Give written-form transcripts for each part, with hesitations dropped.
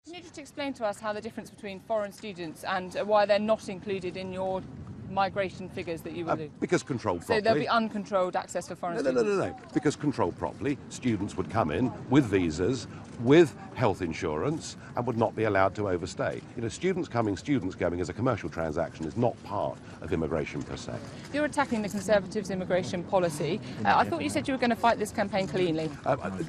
Can you just explain to us how the difference between foreign students and why they're not included in your migration figures that you will do? Because controlled properly. So there'll be uncontrolled access for foreign students? No. Because controlled properly, students would come in with visas, with health insurance, and would not be allowed to overstay. You know, students going as a commercial transaction is not part of immigration per se. You're attacking the Conservatives' immigration policy. I thought you said you were going to fight this campaign cleanly.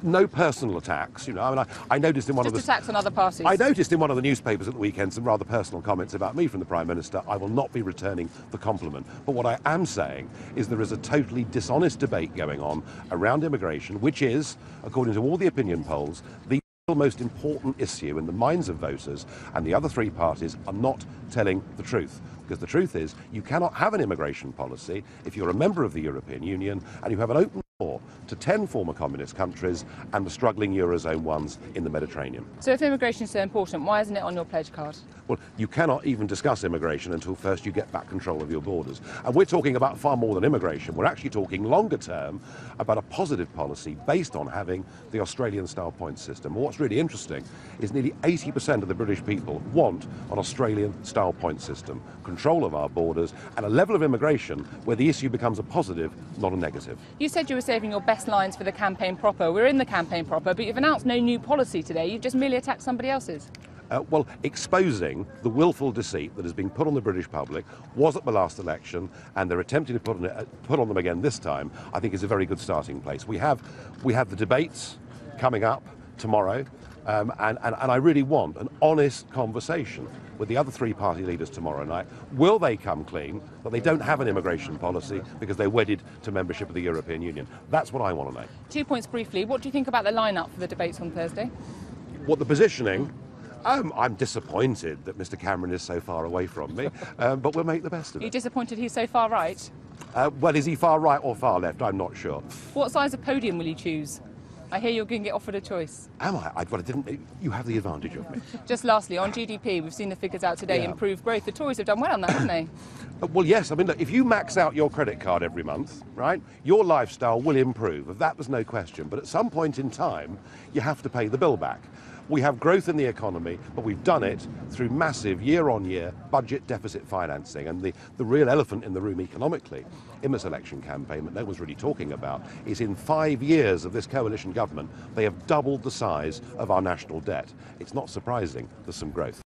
No personal attacks. You know, I mean, I noticed in one of the attacks on other parties. I noticed in one of the newspapers at the weekend some rather personal comments about me from the Prime Minister. I will not be returning the compliment. But what I am saying is there is a totally dishonest debate going on around immigration, which is, according to all the opinion polls, the most important issue in the minds of voters, and the other three parties are not telling the truth. Because the truth is, you cannot have an immigration policy if you're a member of the European Union and you have an open door to 10 former communist countries and the struggling Eurozone ones in the Mediterranean. So if immigration is so important, why isn't it on your pledge card? Well, you cannot even discuss immigration until first you get back control of your borders. And we're talking about far more than immigration. We're actually talking longer term about a positive policy based on having the Australian-style point system. And what's really interesting is nearly 80% of the British people want an Australian-style point system, control of our borders, and a level of immigration where the issue becomes a positive, not a negative. You said you were saving your best lines for the campaign proper. We're in the campaign proper, but you've announced no new policy today. You've just merely attacked somebody else's. Well, exposing the willful deceit that has been put on the British public was at the last election, and they're attempting to put on them again this time, I think is a very good starting place. We have the debates coming up tomorrow, and I really want an honest conversation with the other three party leaders tomorrow night. Will they come clean that they don't have an immigration policy because they're wedded to membership of the European Union? That's what I want to know. 2 points briefly. What do you think about the lineup for the debates on Thursday? What the positioning? I'm disappointed that Mr Cameron is so far away from me, but we'll make the best of it. You're disappointed he's so far right? Well, is he far right or far left? I'm not sure. What size of podium will you choose? I hear you're going to get offered a choice. Am I? Well, you have the advantage of me. Just lastly, on GDP, we've seen the figures out today, improved growth. The Tories have done well on that, haven't they? Well, yes. I mean, look, if you max out your credit card every month, right, your lifestyle will improve. Of that, there's no question. But at some point in time, you have to pay the bill back. We have growth in the economy, but we've done it through massive year-on-year budget deficit financing. And the real elephant in the room economically in this election campaign that no one's really talking about is in 5 years of this coalition government, they have doubled the size of our national debt. It's not surprising there's some growth.